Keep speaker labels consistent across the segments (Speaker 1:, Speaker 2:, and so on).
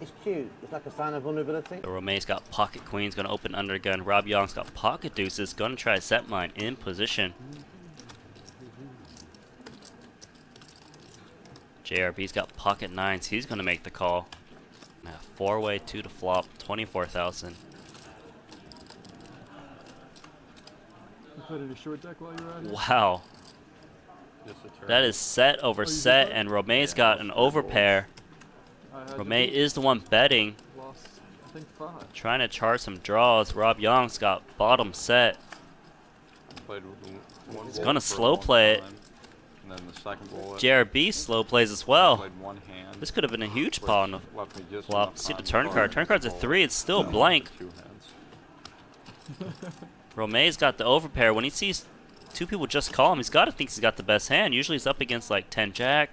Speaker 1: It's cute. It's like a sign of vulnerability.
Speaker 2: So Rome's got pocket queens, gonna open undergun. Rob Young's got pocket deuces, gonna try set mine in position. JRB's got pocket nines, he's gonna make the call. Four-way, 2 to flop, 24,000.
Speaker 3: You played in a short deck while you were out here?
Speaker 2: Wow. That is set over set, and Rome's got an overpair. Rome is the one betting.
Speaker 3: Lost, I think 5.
Speaker 2: Trying to charge some draws. Rob Young's got bottom set. He's gonna slow play it.
Speaker 4: And then the second bullet.
Speaker 2: JRB slow plays as well.
Speaker 4: Played one hand.
Speaker 2: This could have been a huge paw on the
Speaker 4: Left me just
Speaker 2: flop.
Speaker 4: enough
Speaker 2: See the
Speaker 4: time
Speaker 2: turn
Speaker 4: to
Speaker 2: card. Turn card's a 3. It's still blank.
Speaker 4: Two hands.
Speaker 2: Rome's got the overpair. When he sees two people just call him, he's got to think he's got the best hand. Usually he's up against like 10 jack,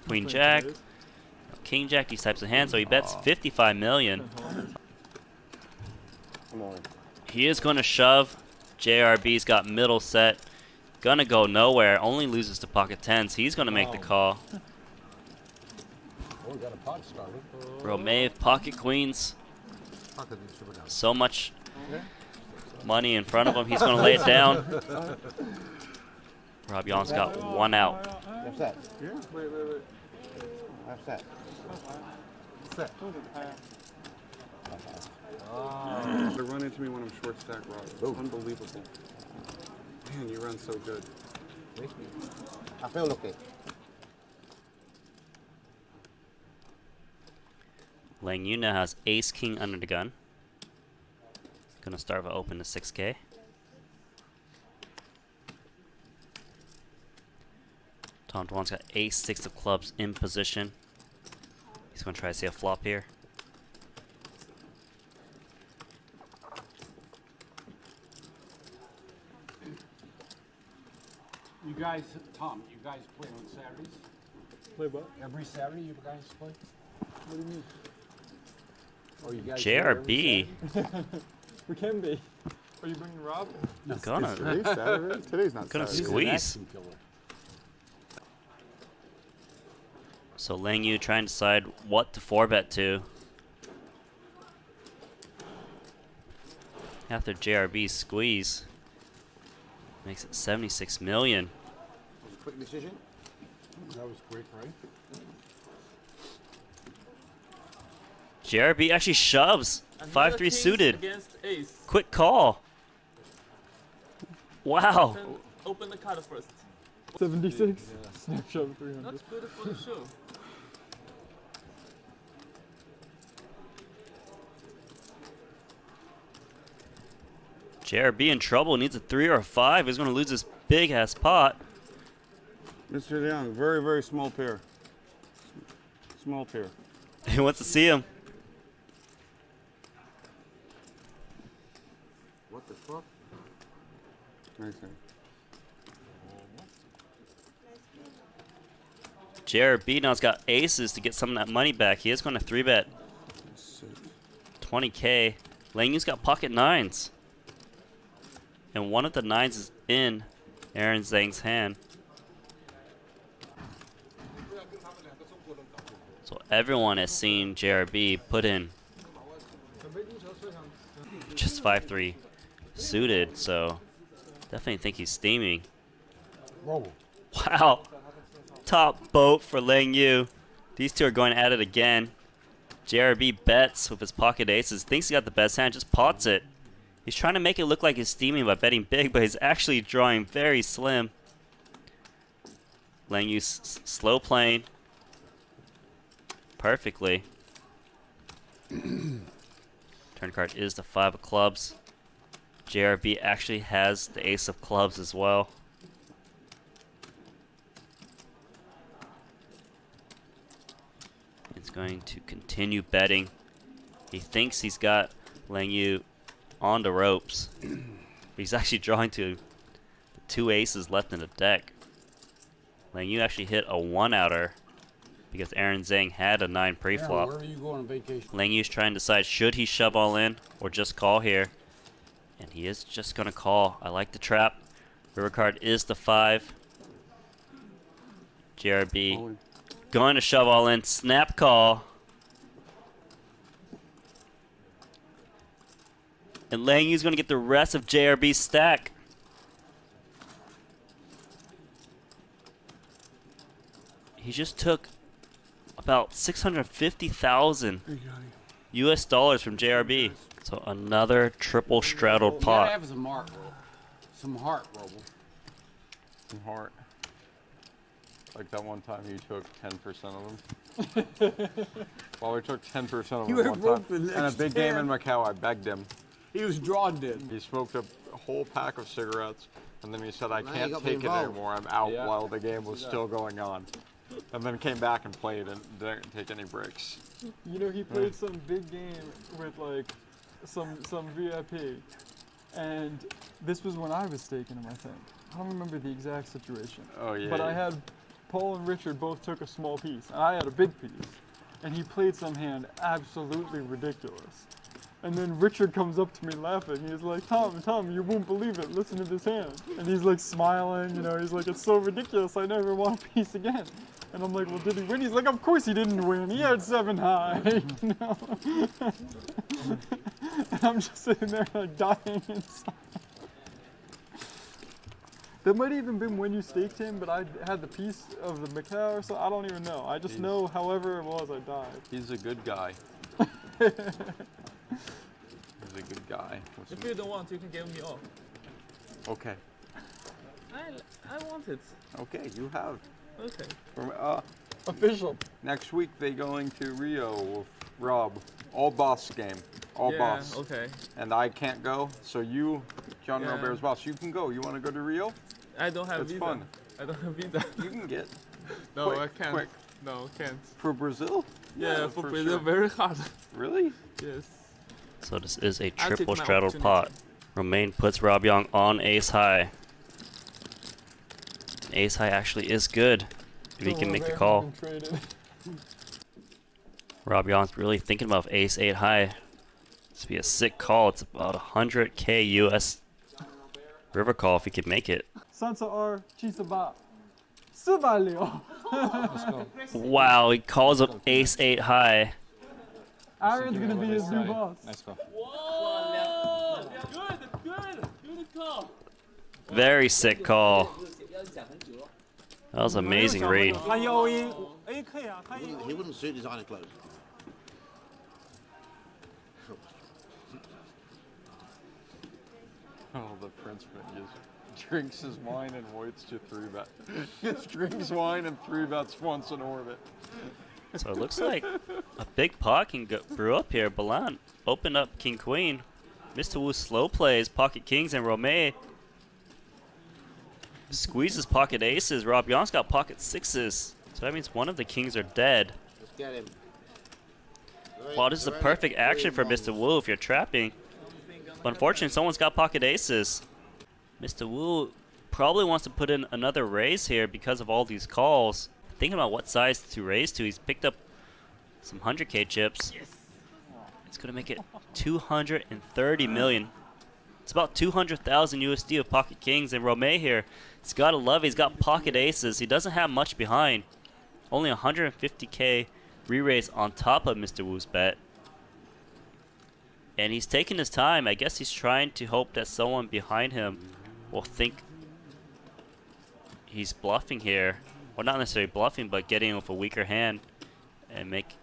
Speaker 2: queen jack, king jack, these types of hands. So he bets 55 million. He is going to shove. JRB's got middle set. Gonna go nowhere. Only loses to pocket tens. He's gonna make the call. Rome pocket queens. So much money in front of him. He's gonna lay it down. Rob Young's got one out.
Speaker 1: What's that?
Speaker 3: Yeah. Wait.
Speaker 1: What's that?
Speaker 3: Set.
Speaker 4: They run into me when I'm short stack rock. Unbelievable. Man, you run so good.
Speaker 1: I feel lucky.
Speaker 2: Lang Yu now has ace king under the gun. Gonna start with open to 6K. Tom Dwan's got ace 6 of clubs in position. He's gonna try to see a flop here.
Speaker 5: You guys, Tom, you guys play on Saturdays?
Speaker 3: Play what?
Speaker 5: Every Saturday you guys play?
Speaker 3: What do you mean?
Speaker 5: Oh, you guys
Speaker 2: JRB.
Speaker 3: We can be. Are you bringing Rob?
Speaker 2: Gonna
Speaker 4: Today's not
Speaker 2: gonna
Speaker 4: Saturday.
Speaker 2: squeeze. So Lang Yu trying to decide what to 4-bet to. After JRB's squeeze. Makes it 76 million.
Speaker 1: Quick decision.
Speaker 5: That was quick, right?
Speaker 2: JRB actually shoves. 5-3 suited.
Speaker 6: Against ace.
Speaker 2: Quick call. Wow.
Speaker 6: Open the card first.
Speaker 3: 76? Snapshot of 300.
Speaker 6: That's good for the show.
Speaker 2: JRB in trouble. Needs a 3 or a 5. He's going to lose this big ass pot.
Speaker 4: Mr. Young, very, very small pair. Small pair.
Speaker 2: He wants to see him.
Speaker 1: What the fuck?
Speaker 4: Nice hand.
Speaker 2: JRB now's got aces to get some of that money back. He is going to 3-bet 20K. Lang Yu's got pocket nines. And one of the nines is in Aaron Zhang's hand. So everyone has seen JRB put in just 5-3 suited, so definitely think he's steaming. Wow. Top boat for Lang Yu. These two are going at it again. JRB bets with his pocket aces. Thinks he got the best hand, just pots it. He's trying to make it look like he's steaming by betting big, but he's actually drawing very slim. Lang Yu slow playing perfectly. Turn card is the 5 of clubs. JRB actually has the ace of clubs as well. He's going to continue betting. He thinks he's got Lang Yu on the ropes. But he's actually drawing to the 2 aces left in the deck. Lang Yu actually hit a 1-outer because Aaron Zhang had a 9 pre-flop.
Speaker 5: Where are you going on vacation?
Speaker 2: Lang Yu's trying to decide should he shove all in or just call here. And he is just going to call. I like the trap. River card is the 5. JRB going to shove all in. Snap call. And Lang Yu's going to get the rest of JRB's stack. He just took about 650,000 US dollars from JRB. So another triple straddled
Speaker 5: You gotta
Speaker 2: pot.
Speaker 5: have some heart, bro. Some heart, bro.
Speaker 4: Some heart. Like that one time you took 10% of them. Well, we took 10% of them
Speaker 5: You
Speaker 4: one
Speaker 5: broke
Speaker 4: time.
Speaker 5: the
Speaker 4: And a
Speaker 5: next
Speaker 4: big game
Speaker 5: 10.
Speaker 4: in Macau, I begged him.
Speaker 5: He was drawn dead.
Speaker 4: He smoked a whole pack of cigarettes, and then he said, I
Speaker 1: Now you
Speaker 4: can't
Speaker 1: got me
Speaker 4: take it
Speaker 1: involved.
Speaker 4: anymore. I'm out
Speaker 5: Yeah.
Speaker 4: while the game was still going on. And then came back and played and didn't take any breaks.
Speaker 3: You know, he played some big game with like some VIP, and this was when I was staking him, I think. I don't remember the exact situation.
Speaker 4: Oh, yeah.
Speaker 3: But I had Paul and Richard both took a small piece, and I had a big piece. And he played some hand absolutely ridiculous. And then Richard comes up to me laughing. He's like, Tom, you won't believe it. Listen to this hand. And he's like smiling, you know, he's like, it's so ridiculous. I never want a piece again. And I'm like, well, did he win? He's like, of course he didn't win. He had 7 high. You know? And I'm just sitting there like dying inside. That might have even been when you staked him, but I had the piece of the Macau or so. I don't even know. I just know, however it was, I died.
Speaker 4: He's a good guy. He's a good guy.
Speaker 6: If you don't want, you can give me off.
Speaker 4: Okay.
Speaker 6: I want it.
Speaker 4: Okay, you have.
Speaker 6: Okay.
Speaker 3: Official.
Speaker 4: Next week they going to Rio with Rob. All boss game. All
Speaker 6: Yeah,
Speaker 4: boss.
Speaker 6: okay.
Speaker 4: And I can't go, so you, John
Speaker 6: Yeah.
Speaker 4: Robert's boss, you can go. You want to go to Rio?
Speaker 6: I don't have
Speaker 4: It's
Speaker 6: visa.
Speaker 4: fun.
Speaker 6: I don't have visa.
Speaker 4: You can get.
Speaker 6: No,
Speaker 4: Quick,
Speaker 6: I can't.
Speaker 4: quick.
Speaker 6: No, can't.
Speaker 4: For Brazil?
Speaker 6: Yeah, for Brazil,
Speaker 4: sure.
Speaker 6: very hard.
Speaker 4: Really?
Speaker 6: Yes.
Speaker 2: So this is a
Speaker 6: I'll take
Speaker 2: triple
Speaker 6: my
Speaker 2: straddled
Speaker 6: opportunity.
Speaker 2: pot. Romain puts Rob Young on ace high. Ace high actually is good if he can make the call. Rob Young's really thinking about ace 8 high. This would be a sick call. It's about 100k US river call if he could make it.
Speaker 3: Sansa R. Chisaba. Subalio.
Speaker 2: Wow, he calls up ace 8 high.
Speaker 3: Aaron's gonna be his new boss.
Speaker 6: Whoa! Good call.
Speaker 2: Very sick call. That was amazing read.
Speaker 1: He wouldn't suit designer clothes.
Speaker 4: Oh, the Frenchman just drinks his wine and waits to 3-bet. Just drinks wine and 3-bets once in orbit.
Speaker 2: So it looks like a big pot can brew up here. Balan opened up king queen. Mr. Wu slow plays pocket kings, and Romay squeezes pocket aces. Rob Young's got pocket sixes. So that means one of the kings are dead.
Speaker 1: Let's get him.
Speaker 2: Wow, this is a perfect action for Mr. Wu if you're trapping. But unfortunately, someone's got pocket aces. Mr. Wu probably wants to put in another raise here because of all these calls. Thinking about what size to raise to. He's picked up some 100k chips. It's going to make it 230 million. It's about 200,000 USD of pocket kings. And Romay here, he's got to love it. He's got pocket aces. He doesn't have much behind. Only 150k re-raise on top of Mr. Wu's bet. And he's taking his time. I guess he's trying to hope that someone behind him will think he's bluffing here. Well, not necessarily bluffing, but getting in with a weaker hand and make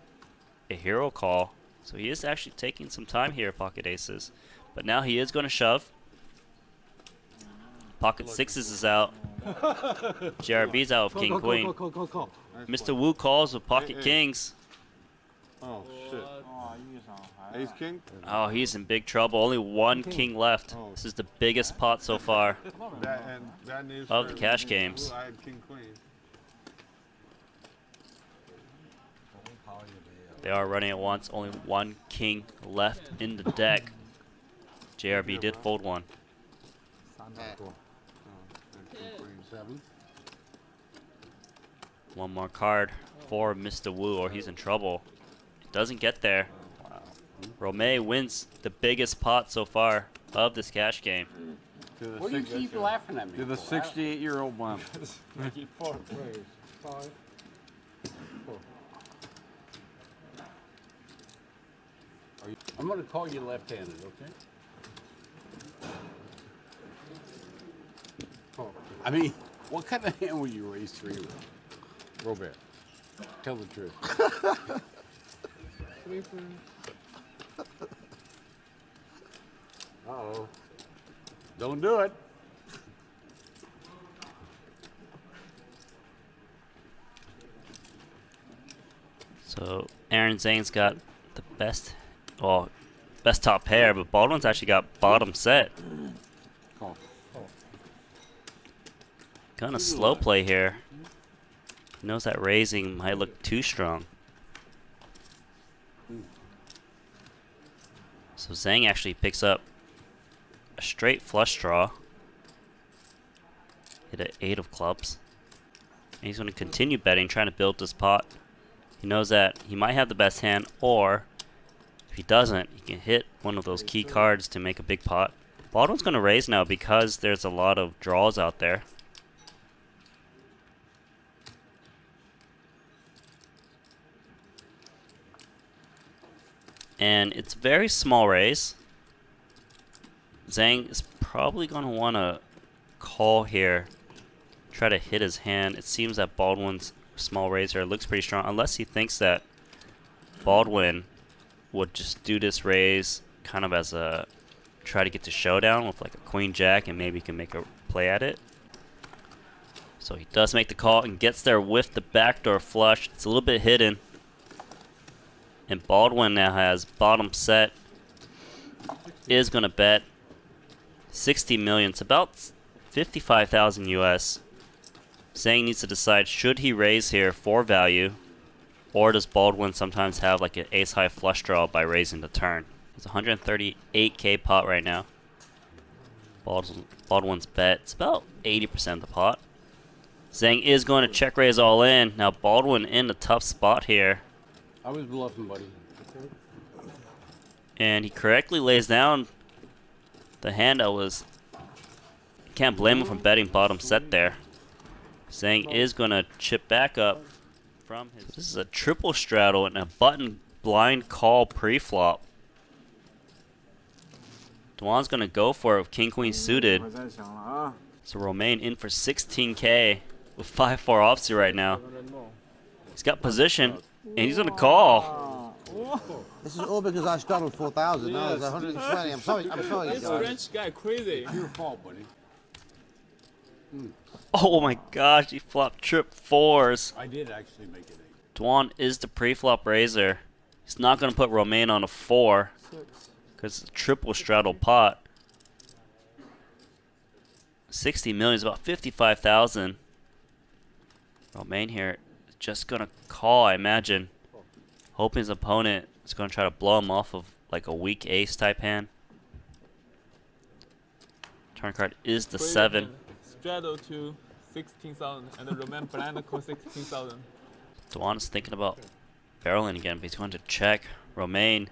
Speaker 2: a hero call. So he is actually taking some time here, pocket aces. But now he is going to shove. Pocket sixes is out. JRB's out with king queen.
Speaker 5: Call.
Speaker 2: Mr. Wu calls with pocket kings.
Speaker 4: Oh, shit. Ace King?
Speaker 2: Oh, he's in big trouble. Only one king left. This is the biggest pot so far.
Speaker 4: Bad news
Speaker 2: Of
Speaker 4: for
Speaker 2: the cash
Speaker 4: Ooh,
Speaker 2: games.
Speaker 4: I had King Queen.
Speaker 2: They are running at once. Only one king left in the deck. JRB did fold one.
Speaker 4: I had King Queen.
Speaker 5: 7.
Speaker 2: One more card for Mr. Wu or he's in trouble. Doesn't get there. Romay wins the biggest pot so far of this cash game.
Speaker 5: What do you keep laughing at me?
Speaker 4: To the
Speaker 5: for?
Speaker 4: 68-year-old one.
Speaker 5: Wait, 5. 4. I'm gonna call you left-handed, okay? I mean, what kind of hand will you raise 3 with? Robert, tell the truth.
Speaker 6: 3 for.
Speaker 5: Uh-oh. Don't do it.
Speaker 2: So Aaron Zhang's got the best, well, best top pair, but Baldwin's actually got bottom set.
Speaker 5: Call.
Speaker 2: Gonna slow play here. He knows that raising might look too strong. So Zhang actually picks up a straight flush draw. Hit an 8 of clubs. And he's going to continue betting, trying to build this pot. He knows that he might have the best hand, or if he doesn't, he can hit one of those key cards to make a big pot. Baldwin's going to raise now because there's a lot of draws out there. And it's very small raise. Zhang is probably going to want to call here, try to hit his hand. It seems that Baldwin's small raiser looks pretty strong, unless he thinks that Baldwin would just do this raise kind of as a try to get to showdown with like a queen jack, and maybe he can make a play at it. So he does make the call and gets there with the backdoor flush. It's a little bit hidden. And Baldwin now has bottom set. Is going to bet 60 million. It's about 55,000 US. Zhang needs to decide, should he raise here for value, or does Baldwin sometimes have like an ace high flush draw by raising the turn? It's 138k pot right now. Baldwin's bet, it's about 80% of the pot. Zhang is going to check raise all in. Now Baldwin in a tough spot here.
Speaker 5: I was bluffing, buddy.
Speaker 2: And he correctly lays down the hand that was... Can't blame him for betting bottom set there. Zhang is going to chip back up from his... This is a triple straddle and a button blind call pre-flop. Duan's going to go for it with king-queen suited. So Romain in for 16k with 5-4 offsuit right now. He's got position, and he's going to call.
Speaker 1: This is all because I straddled 4,000. Now
Speaker 6: Yes.
Speaker 1: there's 120. I'm sorry,
Speaker 6: This
Speaker 1: guys.
Speaker 6: French guy crazy.
Speaker 5: Your fault, buddy.
Speaker 2: Oh my gosh, he flopped trip fours.
Speaker 5: I did actually make it 8.
Speaker 2: Duan is the pre-flop raiser. He's not going to put Romain on a 4 because it's a triple straddle pot. 60 million is about 55,000. Romain here is just going to call, I imagine. Hoping his opponent is going to try to blow him off of like a weak ace type hand. Turn card is the 7.
Speaker 6: Straddle to 16,000 and the Roman blind call 16,000.
Speaker 2: Duan is thinking about barreling again, but he's going to check. Romain,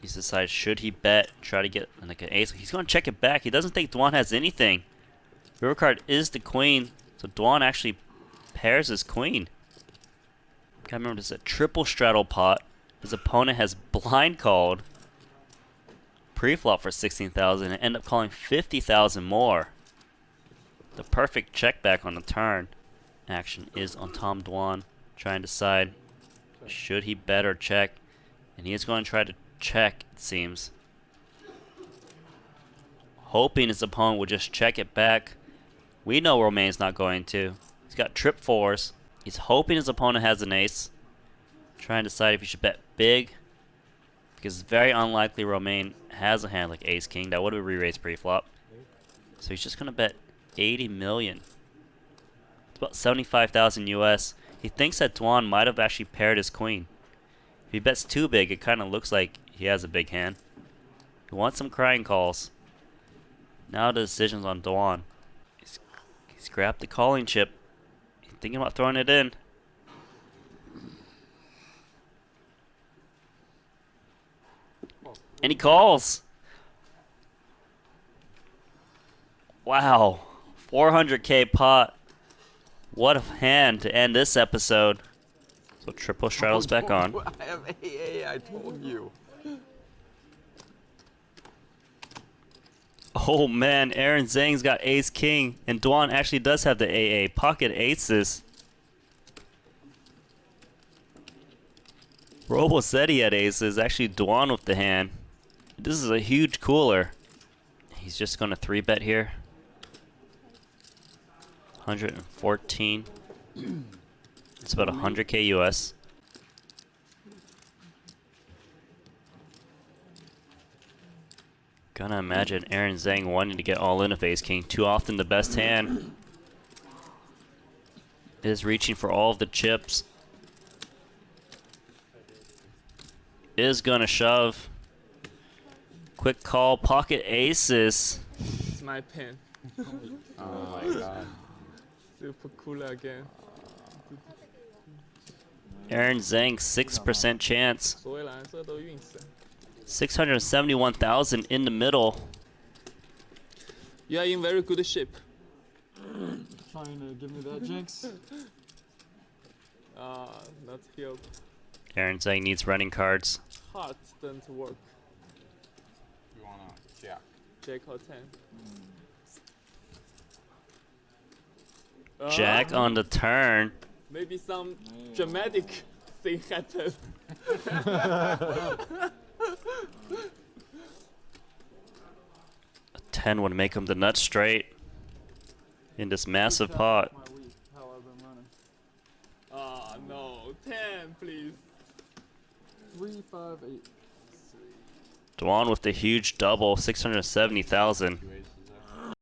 Speaker 2: he's decided, should he bet, try to get like an ace. He's going to check it back. He doesn't think Duan has anything. River card is the queen, so Duan actually pairs his queen. Gotta remember, this is a triple straddle pot. His opponent has blind called pre-flop for 16,000 and end up calling 50,000 more. The perfect check back on the turn. Action is on Tom Duan, trying to decide, should he bet or check? And he is going to try to check, it seems. Hoping his opponent will just check it back. We know Romain's not going to. He's got trip 4s. He's hoping his opponent has an ace. Trying to decide if he should bet big, because it's very unlikely Romain has a hand like ace king. That would have re-raised pre-flop. So he's just going to bet 80 million. It's about 75,000 US. He thinks that Duan might have actually paired his queen. If he bets too big, it kind of looks like he has a big hand. He wants some crying calls. Now the decision's on Duan. He's grabbed the calling chip. He's thinking about throwing it in. And he calls. Wow. 400k pot. What a hand to end this episode. So triple straddles back on.
Speaker 4: I have AA, I told you.
Speaker 2: Oh man, Aaron Zhang's got ace king, and Dwan actually does have the AA. Pocket aces. Robo said he had aces. Actually, Dwan with the hand. This is a huge cooler. He's just going to 3-bet here. 114. It's about 100k US. Gonna imagine Aaron Zhang wanting to get all in of ace king. Too often the best hand is reaching for all of the chips. Is gonna shove. Quick call, pocket aces.
Speaker 6: It's my pen.
Speaker 4: Oh my god.
Speaker 6: Super cooler again.
Speaker 2: Aaron Zhang, 6% chance.
Speaker 6: 所谓蓝色都运死。
Speaker 2: 671,000 in the middle.
Speaker 6: You are in very good shape.
Speaker 3: Trying to give me that jinx.
Speaker 6: Not help.
Speaker 2: Aaron Zhang needs running cards.
Speaker 6: Heart doesn't work.
Speaker 4: You wanna jack?
Speaker 6: Jack or 10.
Speaker 2: Jack on the turn.
Speaker 6: Maybe some dramatic thing happened.
Speaker 2: A 10 would make him the nut straight in this massive pot.
Speaker 3: My week, how I've been running.
Speaker 6: Ah, no. 10, please.
Speaker 3: 3, 5, 8.
Speaker 2: Dwan with the huge double, 670,000.
Speaker 5: You